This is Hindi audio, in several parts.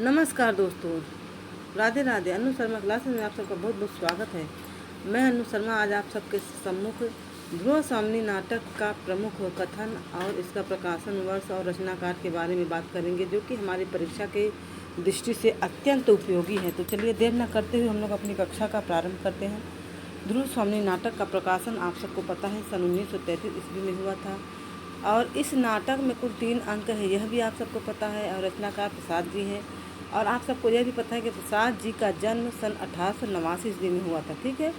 नमस्कार दोस्तों, राधे राधे। अनु शर्मा क्लासेस में आप सबका बहुत बहुत स्वागत है। मैं अनु शर्मा आज आप सबके सम्मुख ध्रुव स्वामिनी नाटक का प्रमुख कथन और इसका प्रकाशन वर्ष और रचनाकार के बारे में बात करेंगे, जो कि हमारी परीक्षा के दृष्टि से अत्यंत उपयोगी है। तो चलिए देर न करते हुए हम लोग अपनी कक्षा का प्रारंभ करते हैं। ध्रुव स्वामिनी नाटक का प्रकाशन आप सबको पता है सन 1933 ईस्वी में हुआ था और इस नाटक में कुल 3 अंक है, यह भी आप सबको पता है। और रचनाकार प्रसाद जी हैं और आप सबको यह भी पता है कि प्रसाद जी का जन्म सन 1889 ईस्वी में हुआ था। ठीक है,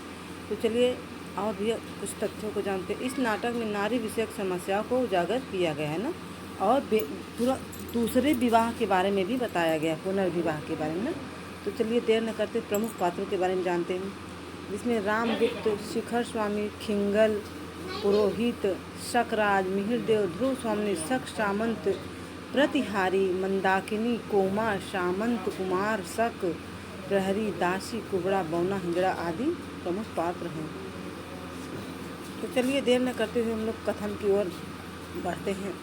तो चलिए और भी कुछ तथ्यों को जानते हैं। इस नाटक में नारी विषयक समस्याओं को उजागर किया गया है ना, और पूरा दूसरे विवाह के बारे में भी बताया गया, पुनर्विवाह के बारे में ना। तो चलिए देर न करते प्रमुख पात्रों के बारे में जानते हैं, जिसमें रामगुप्त, शिखर स्वामी, खिंगल, पुरोहित, शकराज, मिहिरदेव, ध्रुव स्वामी, शक सामंत, प्रतिहारी, मंदाकिनी, कोमा, सामंत, कुमार, शक, प्रहरी, दासी, कुबड़ा, बौना, हिंगड़ा आदि प्रमुख पात्र हैं। तो चलिए देर न करते हुए हम लोग कथन की ओर बढ़ते हैं।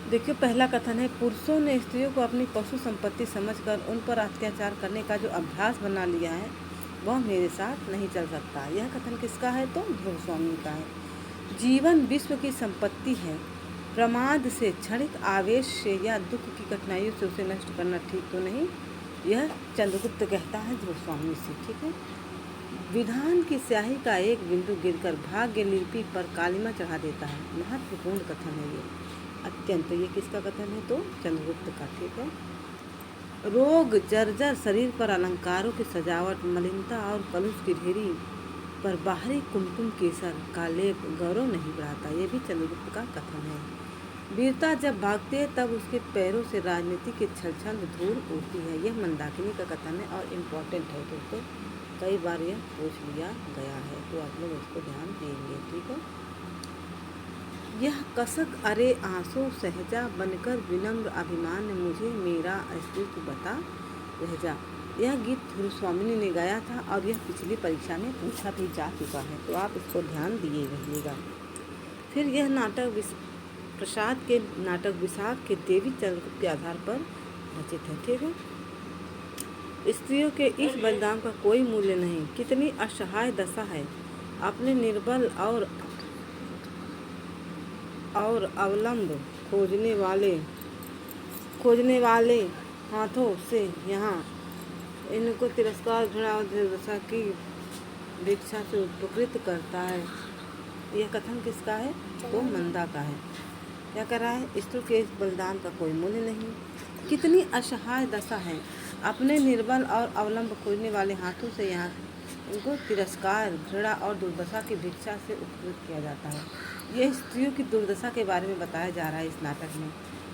देखिए, पहला कथन है, पुरुषों ने स्त्रियों को अपनी पशु संपत्ति समझकर उन पर अत्याचार करने का जो अभ्यास बना लिया है वह मेरे साथ नहीं चल सकता। यह कथन किसका है? तो ध्रुव स्वामी का है। जीवन विश्व की संपत्ति है, प्रमाद से, क्षणिक आवेश से या दुख की कठिनाइयों से उसे नष्ट करना ठीक तो नहीं। यह चंद्रगुप्त कहता है ध्रुव स्वामी से। ठीक है, विधान की स्याही का एक बिंदु गिरकर भाग्य लिपि पर कालिमा चढ़ा देता है। महत्वपूर्ण कथन है ये, अत्यंत। ये किसका कथन है? तो चंद्रगुप्त का। ठीक है, रोग जर्जर शरीर पर अलंकारों की सजावट, मलिनता और कलुष की ढेरी पर बाहरी कुमकुम केसर का लेप गौरव नहीं बढ़ाता। ये भी चंद्रगुप्त का कथन है। वीरता जब भागती है तब उसके पैरों से राजनीति के छलछंद धूल उड़ती है। यह मंदाकिनी का कथन है और इम्पोर्टेंट है दोस्तों, कई बार यह पूछ लिया गया है, तो आप लोग इसको ध्यान देंगे। ठीक है, यह कसक अरे आंसू सहजा बनकर विनम्र अभिमान मुझे मेरा अस्तित्व बता रह जा। यह गीत ध्रुव स्वामिनी ने गाया था और यह पिछली परीक्षा में पूछा भी जा चुका है, तो आप इसको ध्यान दिए रहिएगा। फिर यह नाटक प्रसाद के नाटक विशाख के देवी चंद्रगुप्त के आधार पर रचित है। ठीक है, स्त्रियों के इस बलिदान का कोई मूल्य नहीं। कितनी असहाय दशा है, अपने निर्बल और अवलंब खोजने वाले हाथों से यहाँ इनको तिरस्कार, घृणा और दुर्दशा की भिक्षा से उपकृत करता है। यह कथन किसका है? तो मंदा का है। क्या कर रहा है? स्त्री के इस बलिदान का कोई मूल्य नहीं। कितनी असहाय दशा है, अपने निर्बल और अवलंब खोजने वाले हाथों से यहाँ इनको तिरस्कार, घृणा और दुर्दशा की भिक्षा से उपकृत किया जाता है। यह स्त्रियों की दुर्दशा के बारे में बताया जा रहा है इस नाटक में,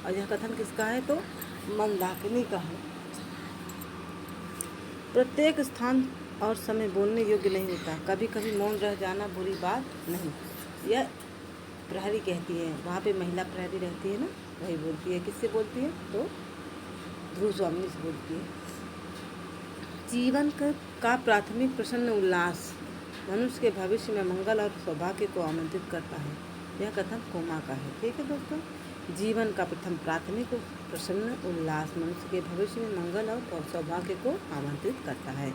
और यह कथन किसका है? तो मंदाकिनी का है। प्रत्येक स्थान और समय बोलने योग्य नहीं होता, कभी कभी मौन रह जाना बुरी बात नहीं। यह प्रहरी कहती है, वहाँ पे महिला प्रहरी रहती है ना, वही बोलती है। किससे बोलती है? तो ध्रुव स्वामी से बोलती है। जीवन का प्राथमिक प्रसन्न उल्लास मनुष्य के भविष्य में मंगल और सौभाग्य को आमंत्रित करता है। यह कथन कोमा का है। ठीक है दोस्तों, जीवन का प्रथम प्राथमिक प्रसन्न उल्लास मनुष्य के भविष्य में मंगल और सौभाग्य को आमंत्रित करता है,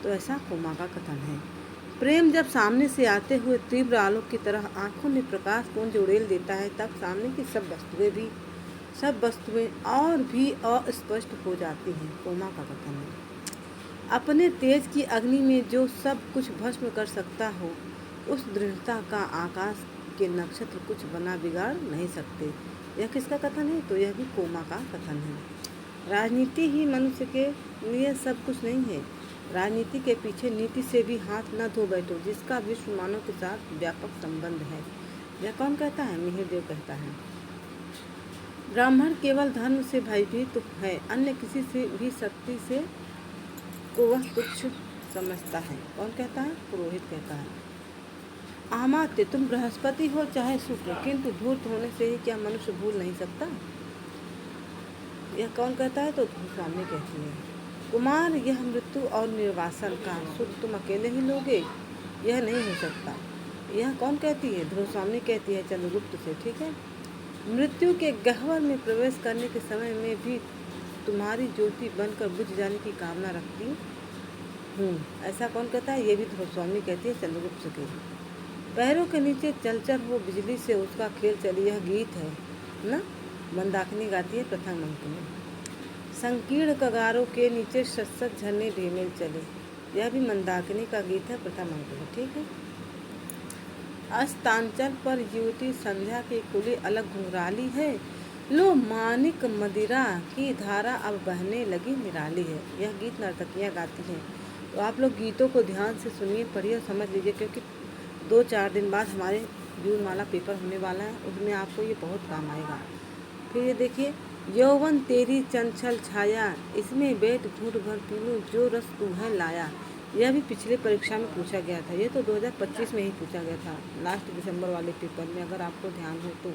तो ऐसा कोमा का कथन है। प्रेम जब सामने से आते हुए तीव्र आलोक की तरह आंखों में प्रकाश पुंज उड़ेल देता है, तब सामने की सब वस्तुएं और भी अस्पष्ट हो जाती हैं। कोमा का कथन है। अपने तेज की अग्नि में जो सब कुछ भस्म कर सकता हो, उस दृढ़ता का आकाश के नक्षत्र कुछ बना बिगाड़ नहीं सकते। यह किसका कथन है? तो यह भी कोमा का कथन है। राजनीति ही मनुष्य के लिए सब कुछ नहीं है। राजनीति के पीछे नीति से भी हाथ न धो बैठो, जिसका विश्व मानव के साथ व्यापक संबंध है। यह कौन कहता है? मिहिरदेव कहता है। ब्राह्मण केवल धर्म से भयभीत है, अन्य किसी से भी शक्ति से को वह तुच्छ समझता है। कौन कहता है? पुरोहित कहता है। आमात्य, तुम बृहस्पति हो चाहे शुक्र, किंतु धूर्त होने से ही क्या मनुष्य भूल नहीं सकता? यह कौन कहता है? तो ध्रुव स्वामी कहती है। कुमार, यह मृत्यु और निर्वासन का सुख तुम अकेले ही लोगे, यह नहीं हो सकता। यह कौन कहती है? ध्रुव स्वामी कहती है चंद्रगुप्त से। ठीक है, मृत्यु के गह्वर में प्रवेश करने के समय में भी तुम्हारी ज्योति बनकर बुझ जाने की कामना रखती हूँ। ऐसा कौन कहता है? ये भी स्वामी कहती है चंद्रगुप्त के। पैरों के नीचे चलचल हो बिजली से उसका खेल चली, यह गीत है ना, मंदाकिनी गाती है प्रथम अंक में। संकीर्ण कगारों के नीचे शत झरने ढेमेल चले, यह भी मंदाकिनी का गीत है प्रथम अंक में। ठीक है। अस्तांचल पर युवती संध्या की कुली अलग घुंघराली है, लो मानिक मदिरा की धारा अब बहने लगी निराली है, यह गीत नर्तकियाँ गाती हैं। तो आप लोग गीतों को ध्यान से सुनिए, पढ़िए और समझ लीजिए, क्योंकि 2-4 दिन बाद हमारे जून माला पेपर होने वाला है, उसमें आपको ये बहुत काम आएगा। फिर ये देखिए, यौवन तेरी चंचल छाया, इसमें बैठ घूंट भर पी लूं जो रस तू है लाया, यह भी पिछले परीक्षा में पूछा गया था। ये तो 2025 में ही पूछा गया था, लास्ट दिसंबर वाले पेपर में, अगर आपको ध्यान हो तो।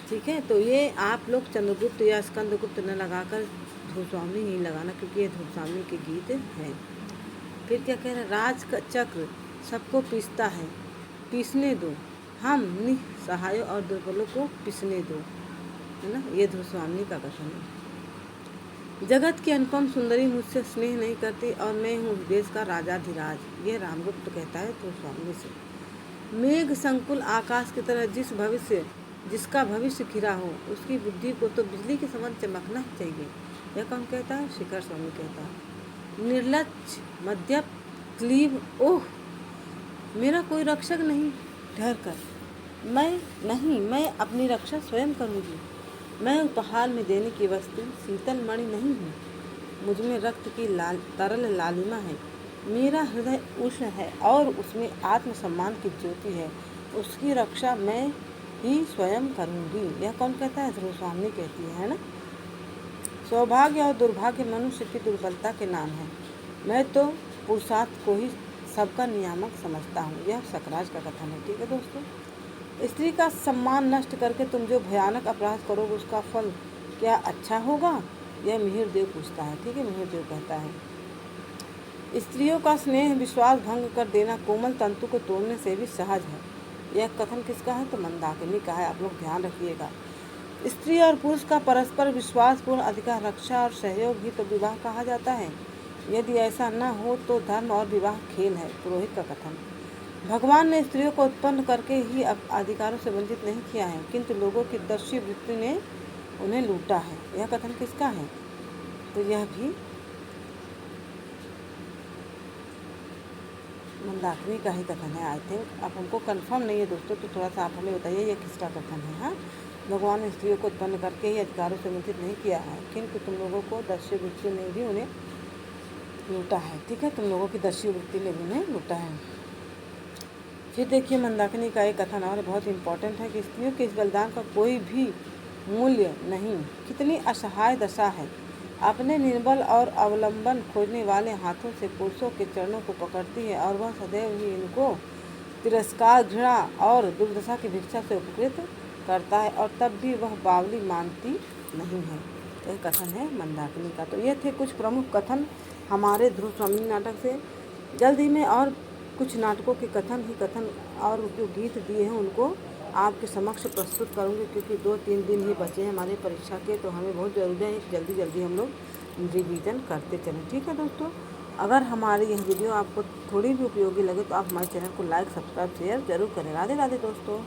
ठीक है, तो ये आप लोग चंद्रगुप्त या स्कंदगुप्त न लगाकर ध्रुवस्वामी ही लगाना, क्योंकि ये ध्रुवस्वामी के गीत हैं। फिर क्या कह रहे हैं? राज का चक्र सबको पीसता है, पीसने दो, हम निसहाय और दुर्बलों को पीसने दो, है ना, ये ध्रुवस्वामी का कथन है। जगत की अनुपम सुंदरी मुझसे स्नेह नहीं करती और मैं हूँ देश का राजाधिराज, ये रामगुप्त कहता है ध्रुवस्वामी से। मेघ संकुल आकाश की तरह जिसका भविष्य घिरा हो, उसकी बुद्धि को तो बिजली के समान चमकना ही चाहिए, यह कौन कहता है? शिखर स्वामी कहता है। निर्लज्ज मद्यप क्लीब, ओह मेरा कोई रक्षक नहीं, ठहर कर, मैं अपनी रक्षा स्वयं करूँगी। मैं उपहार में देने की वस्तु शीतल मणि नहीं हूँ, मुझ में रक्त की तरल लालिमा है, मेरा हृदय उष्ण है और उसमें आत्मसम्मान की ज्योति है, उसकी रक्षा मैं ही स्वयं करूँगी, यह कौन कहता है? ध्रुवस्वामी कहती है ना। सौभाग्य और दुर्भाग्य मनुष्य की दुर्बलता के नाम है, मैं तो पुरुषार्थ को ही सबका नियामक समझता हूँ, यह सकराज का कथन है। ठीक है दोस्तों। स्त्री का सम्मान नष्ट करके तुम जो भयानक अपराध करोगे उसका फल क्या अच्छा होगा? यह मिहिर देव पूछता है। ठीक है, मिहिर देव कहता है। स्त्रियों का स्नेह विश्वास भंग कर देना कोमल तंतु को तोड़ने से भी सहज है, यह कथन किसका है? तो मंदाकिनी का है, आप लोग ध्यान रखिएगा। स्त्री और पुरुष का परस्पर विश्वासपूर्ण अधिकार, रक्षा और सहयोग ही तो विवाह कहा जाता है, यदि ऐसा न हो तो धर्म और विवाह खेल है, पुरोहित का कथन। भगवान ने स्त्रियों को उत्पन्न करके ही अधिकारों से वंचित नहीं किया है, किंतु लोगों की दस्यु वृत्ति ने उन्हें लूटा है, यह कथन किसका है? तो यह भी मंदाकिनी का ही कथन है, आई थिंक। अब हमको कंफर्म नहीं है दोस्तों, तो थोड़ा सा आप हमें बताइए ये किसका कथन है। हाँ, भगवान ने स्त्रियों को उत्पन्न करके ही अधिकारों से वंचित नहीं किया है, किंतु तुम लोगों को दस्यु वृत्ति ने भी उन्हें लूटा है। ठीक है, तुम लोगों की दस्यु वृत्ति ने भी उन्हें लूटा है। फिर देखिए मंदाकिनी का एक कथन और बहुत इम्पोर्टेंट है कि स्त्रियों के इस बलिदान का कोई भी मूल्य नहीं, कितनी असहाय दशा है, अपने निर्बल और अवलंबन खोजने वाले हाथों से पुरुषों के चरणों को पकड़ती है और वह सदैव ही इनको तिरस्कार, घृणा और दुर्दशा की भिक्षा से उपकृत करता है और तब भी वह बावली मानती नहीं है, यह कथन है मंदाकिनी का। तो ये थे कुछ प्रमुख कथन हमारे ध्रुवस्वामी नाटक से। जल्द ही में और कुछ नाटकों के कथन और जो गीत दिए हैं उनको आपके समक्ष प्रस्तुत करूँगी, क्योंकि 2-3 दिन ही बचे हैं हमारे परीक्षा के, तो हमें बहुत ज़रूरी है जल्दी हम लोग रिवीजन करते चलें। ठीक है दोस्तों, अगर हमारी यह वीडियो आपको थोड़ी भी उपयोगी लगे तो आप हमारे चैनल को लाइक, सब्सक्राइब, शेयर जरूर करें। राधे राधे दोस्तों।